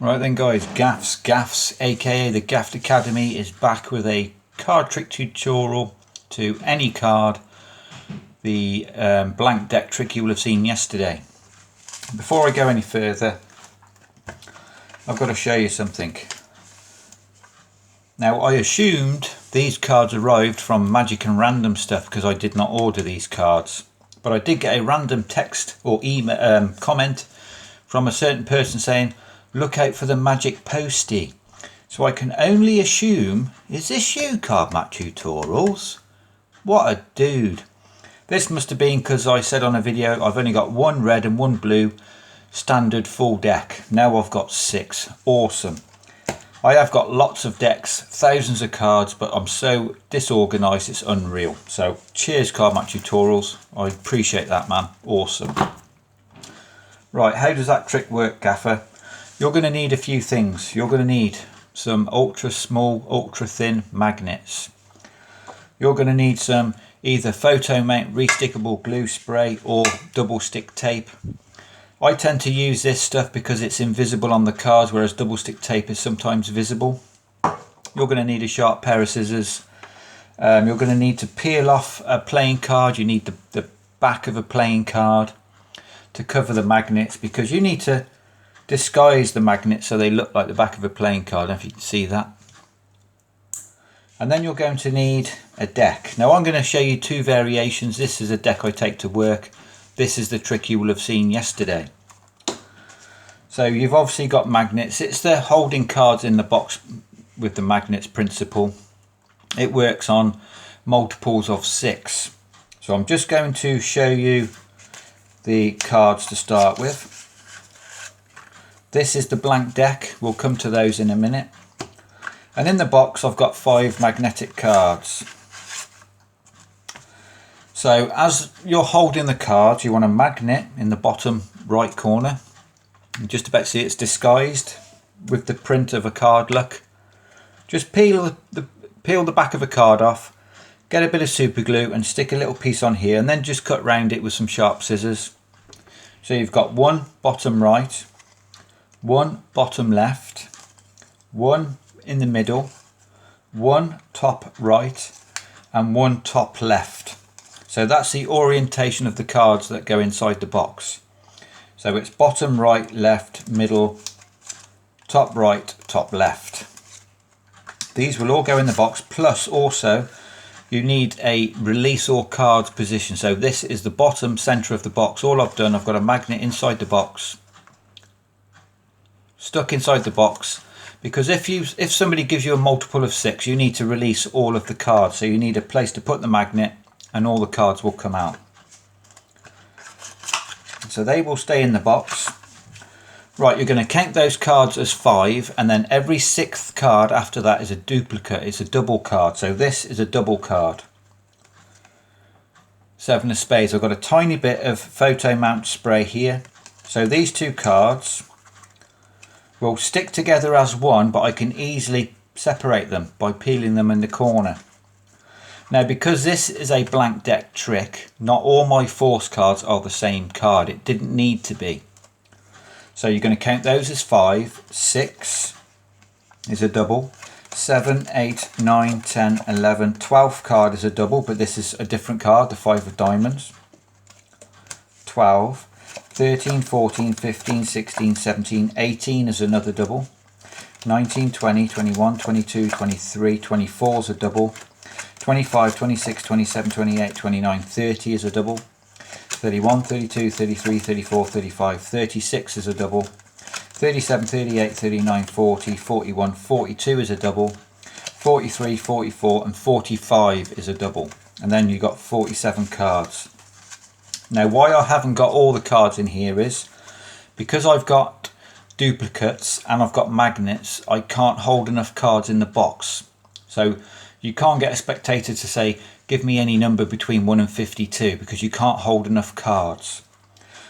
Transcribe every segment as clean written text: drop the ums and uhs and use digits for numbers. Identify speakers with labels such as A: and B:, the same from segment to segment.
A: Right then guys, gaffs aka the Gaffed Academy is back with a card trick tutorial to any card, the blank deck trick you will have seen yesterday. Before I go any further, I've got to show you something. Now I assumed these cards arrived from Magic and Random stuff because I did not order these cards, but I did get a random text or email comment from a certain person saying look out for the magic postie. So I can only assume, is this you, Card Mat Tutorials? What a dude. This must have been because I said on a video I've only got one red and one blue standard full deck. Now I've got 6. Awesome. I have got lots of decks, thousands of cards, but I'm so disorganised it's unreal. So cheers, Card Mat Tutorials. I appreciate that, man. Awesome. Right, how does that trick work, Gaffer? You're going to need a few things. You're going to need some ultra small, ultra thin magnets. You're going to need some either photo mount restickable glue spray or double stick tape. I tend to use this stuff because it's invisible on the cards, whereas double stick tape is sometimes visible. You're going to need a sharp pair of scissors. You're going to need to peel off a playing card. You need the back of a playing card to cover the magnets, because you need to disguise the magnets so they look like the back of a playing card. I don't know if you can see that. And then you're going to need a deck. Now I'm going to show you 2 variations. This is a deck I take to work. This is the trick you will have seen yesterday. So you've obviously got magnets. It's the holding cards in the box with the magnets principle. It works on multiples of 6. So I'm just going to show you the cards to start with. This is the blank deck. We'll come to those in a minute. And in the box I've got 5 magnetic cards. So as you're holding the cards, you want a magnet in the bottom right corner. You just about see it's disguised with the print of a card luck. Just peel the back of a card off, get a bit of super glue and stick a little piece on here, and then just cut round it with some sharp scissors. So you've got one bottom right, one bottom left, one in the middle, one top right and one top left. So that's the orientation of the cards that go inside the box. So it's bottom right, left, middle, top right, top left. These will all go in the box, plus also you need a release all cards position. So this is the bottom center of the box. All I've done, I've got a magnet inside the box, stuck inside the box, because if somebody gives you a multiple of 6, you need to release all of the cards. So you need a place to put the magnet and all the cards will come out. So they will stay in the box. Right, you're going to count those cards as 5, and then every 6th card after that is a duplicate. It's a double card. So this is a double card. 7 of spades. I've got a tiny bit of photo mount spray here. So these 2 cards will stick together as one, but I can easily separate them by peeling them in the corner. Now, because this is a blank deck trick, not all my force cards are the same card. It didn't need to be. So you're going to count those as 5. 6 is a double. 7, 8, 9, 10, 11, 12th card is a double, but this is a different card, the 5 of diamonds. 12, 13, 14, 15, 16, 17, 18 is another double. 19, 20, 21, 22, 23, 24 is a double. 25, 26, 27, 28, 29, 30 is a double. 31, 32, 33, 34, 35, 36 is a double. 37, 38, 39, 40, 41, 42 is a double. 43, 44 and 45 is a double. And then you've got 47 cards. Now why I haven't got all the cards in here is because I've got duplicates and I've got magnets, I can't hold enough cards in the box. So you can't get a spectator to say give me any number between 1 and 52 because you can't hold enough cards.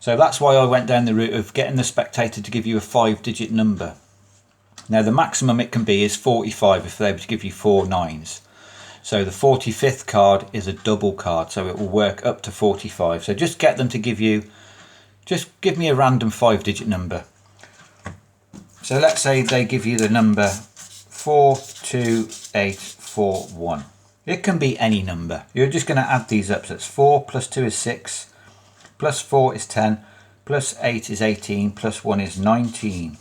A: So that's why I went down the route of getting the spectator to give you a 5-digit number. Now the maximum it can be is 45 if they're able to give you 4 9s. So the 45th card is a double card, so it will work up to 45. So just get them to give you, just give me a random 5-digit number. So let's say they give you the number 42841. It can be any number. You're just going to add these up. So it's 4 plus 2 is 6, plus 4 is 10, plus 8 is 18, plus 1 is 19.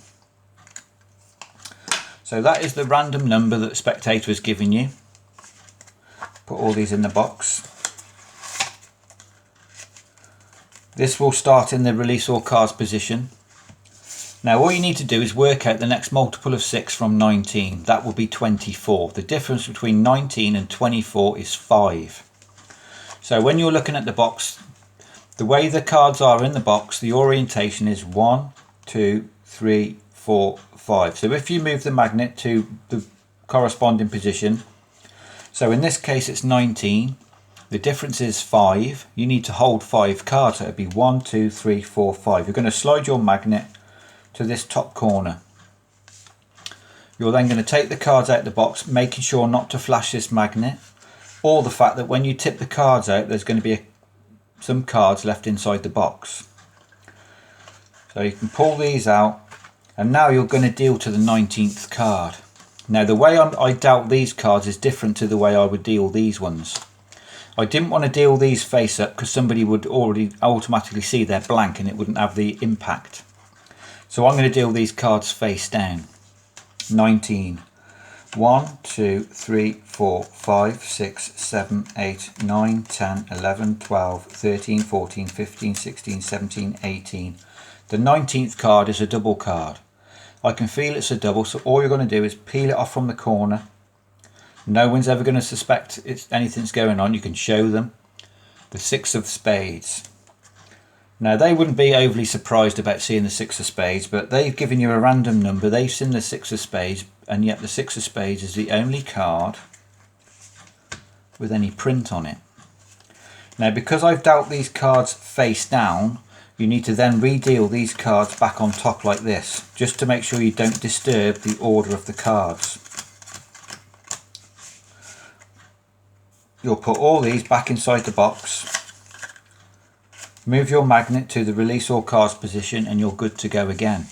A: So that is the random number that the spectator has given you. Put all these in the box. This will start in the release all cards position. Now all you need to do is work out the next multiple of 6 from 19. That will be 24. The difference between 19 and 24 is 5. So when you're looking at the box, the way the cards are in the box, the orientation is 1, 2, 3, 4, 5. So if you move the magnet to the corresponding position, so in this case it's 19, the difference is 5. You need to hold 5 cards, so it would be 1, 2, 3, 4, 5. You're going to slide your magnet to this top corner. You're then going to take the cards out of the box, making sure not to flash this magnet, or the fact that when you tip the cards out there's going to be some cards left inside the box. So you can pull these out, and now you're going to deal to the 19th card. Now the way I dealt these cards is different to the way I would deal these ones. I didn't want to deal these face up because somebody would already automatically see they're blank and it wouldn't have the impact. So I'm going to deal these cards face down. 19. 1, 2, 3, 4, 5, 6, 7, 8, 9, 10, 11, 12, 13, 14, 15, 16, 17, 18. The 19th card is a double card. I can feel it's a double, so all you're going to do is peel it off from the corner. No one's ever going to suspect anything's going on. You can show them the 6 of spades. Now they wouldn't be overly surprised about seeing the 6 of spades, but they've given you a random number. They've seen the 6 of spades, and yet the 6 of spades is the only card with any print on it. Now because I've dealt these cards face down, you need to then re-deal these cards back on top like this, just to make sure you don't disturb the order of the cards. You'll put all these back inside the box. Move your magnet to the release all cards position and you're good to go again.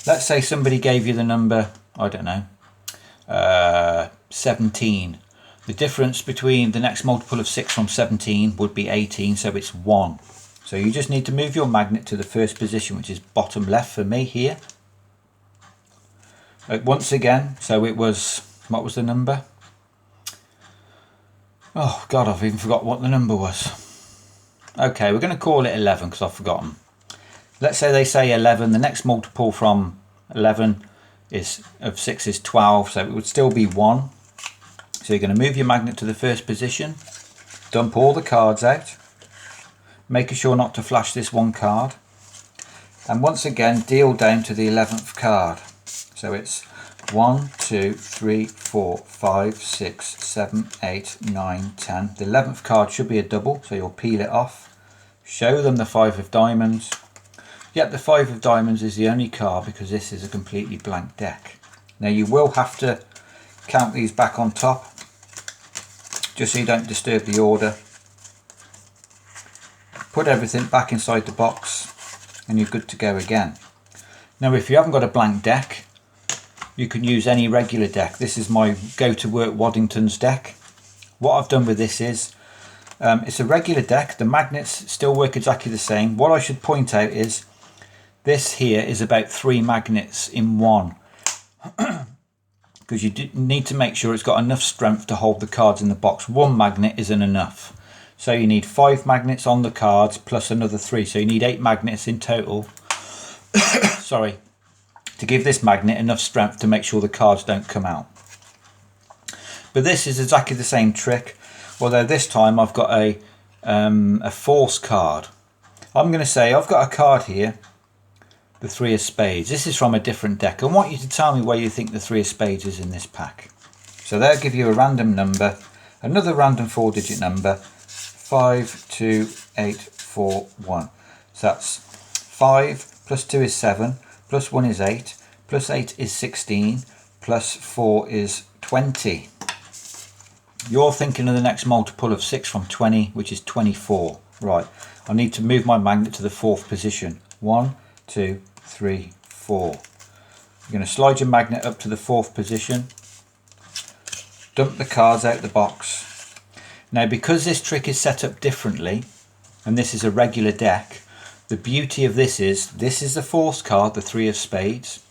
A: Let's say somebody gave you the number, I don't know, 17. The difference between the next multiple of 6 from 17 would be 18, so it's 1. So you just need to move your magnet to the first position, which is bottom left for me here. Once again, so it was, what was the number? Oh God, I've even forgot what the number was. Okay, we're going to call it 11 because I've forgotten. Let's say they say 11. The next multiple from 11 of 6 is 12, so it would still be 1. So you're going to move your magnet to the first position, dump all the cards out, making sure not to flash this one card, and once again deal down to the 11th card. So it's 1, 2, 3, 4, 5, 6, 7, 8, 9, 10. The 11th card should be a double, so you'll peel it off. Show them the 5 of diamonds. Yet the 5 of diamonds is the only card because this is a completely blank deck. Now you will have to count these back on top, just so you don't disturb the order. Put everything back inside the box and you're good to go again. Now if you haven't got a blank deck, you can use any regular deck. This is my go to work Waddington's deck. What I've done with this is, it's a regular deck. The magnets still work exactly the same. What I should point out is this here is about 3 magnets in one, because you need to make sure it's got enough strength to hold the cards in the box. 1 magnet isn't enough, so you need 5 magnets on the cards plus another 3, so you need 8 magnets in total sorry, to give this magnet enough strength to make sure the cards don't come out. But this is exactly the same trick, although this time I've got a force card. I'm going to say I've got a card here, the 3 of spades. This is from a different deck. I want you to tell me where you think the 3 of spades is in this pack. So they'll give you a random number, another random 4-digit number, 52841. So that's 5 plus 2 is 7, plus 1 is 8, plus 8 is 16, plus 4 is 20. You're thinking of the next multiple of 6 from 20, which is 24. Right, I need to move my magnet to the 4th position. 1, 2, 3, 4. You're going to slide your magnet up to the 4th position, dump the cards out the box. Now because this trick is set up differently and this is a regular deck, the beauty of this is the 4th card, the 3 of spades.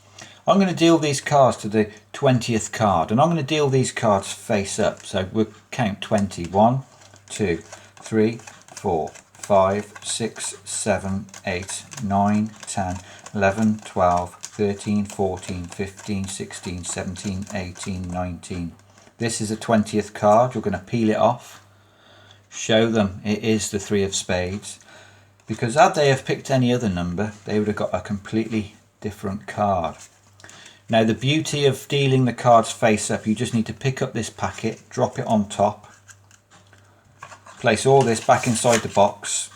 A: I'm going to deal these cards to the 20th card, and I'm going to deal these cards face up. So we'll count 20. 1, 2, 3, 4, 5, 6, 7, 8, 9, 10, 11, 12, 13, 14, 15, 16, 17, 18, 19. This is a 20th card. You're going to peel it off, show them it is the 3 of spades, because had they have picked any other number, they would have got a completely different card. Now the beauty of dealing the cards face up, you just need to pick up this packet, drop it on top, place all this back inside the box,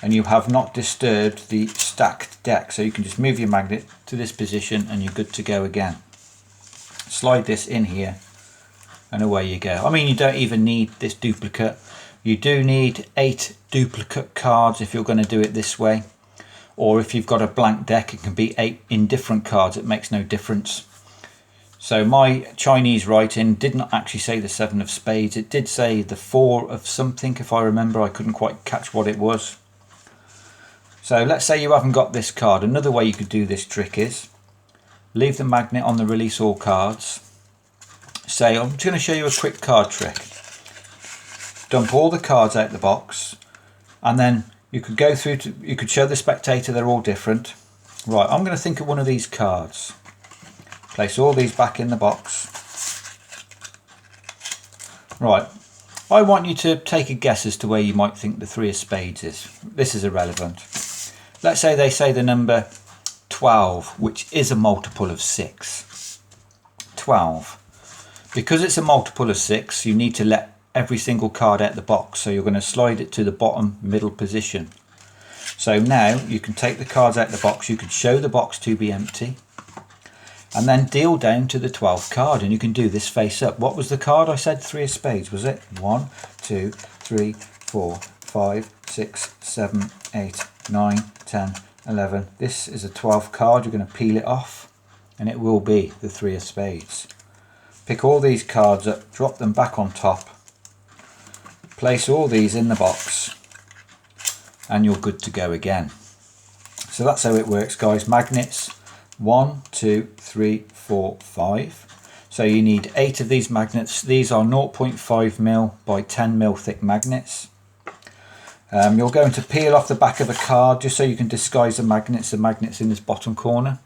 A: and you have not disturbed the stacked deck. So you can just move your magnet to this position and you're good to go again. Slide this in here and away you go. I mean, you don't even need this duplicate. You do need 8 duplicate cards if you're going to do it this way. Or if you've got a blank deck, it can be 8 indifferent cards. It makes no difference. So my Chinese writing did not actually say the 7 of spades. It did say the 4 of something, if I remember. I couldn't quite catch what it was. So let's say you haven't got this card. Another way you could do this trick is leave the magnet on the release all cards. Say, I'm just going to show you a quick card trick. Dump all the cards out the box, and then you could go through to, you could show the spectator they're all different. Right, I'm going to think of one of these cards. Place all these back in the box. Right, I want you to take a guess as to where you might think the 3 of spades is. This is irrelevant. Let's say they say the number 12, which is a multiple of 6. 12. Because it's a multiple of 6, you need to let every single card out the box, so you're going to slide it to the bottom middle position. So now you can take the cards out the box, you can show the box to be empty, and then deal down to the 12th card, and you can do this face up. What was the card I said? 3 of spades, was it? 1, 2, 3, 4, 5, 6, 7, 8, 9, 10, 11. This is a 12th card. You're going to peel it off and it will be the 3 of spades. Pick all these cards up, drop them back on top, place all these in the box, and you're good to go again. So that's how it works, guys. Magnets 1, 2, 3, 4, 5. So you need 8 of these magnets. These are 0.5mm by 10mm thick magnets. You're going to peel off the back of a card just so you can disguise the magnets. The magnet's in this bottom corner.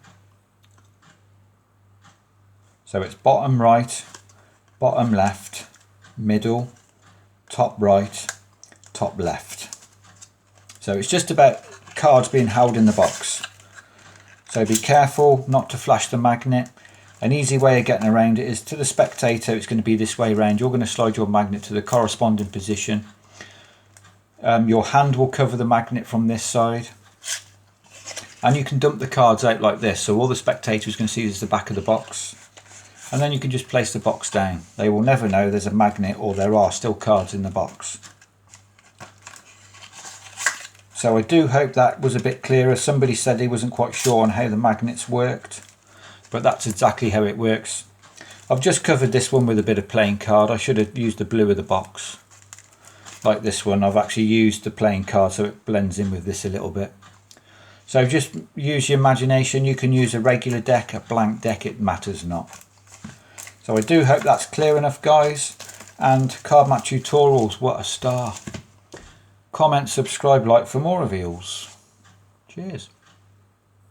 A: So it's bottom right, bottom left, middle, top right, top left. So it's just about cards being held in the box. So be careful not to flash the magnet. An easy way of getting around it is to the spectator. It's going to be this way around. You're going to slide your magnet to the corresponding position. Your hand will cover the magnet from this side. And you can dump the cards out like this. So all the spectators can see is the back of the box. And then you can just place the box down. They will never know there's a magnet or there are still cards in the box. So I do hope that was a bit clearer. Somebody said he wasn't quite sure on how the magnets worked, but that's exactly how it works. I've just covered this one with a bit of playing card. I should have used the blue of the box. Like this one, I've actually used the playing card so it blends in with this a little bit. So just use your imagination. You can use a regular deck, a blank deck, it matters not. So I do hope that's clear enough, guys. And Card Mat Tutorials, what a star. Comment, subscribe, like for more reveals. Cheers.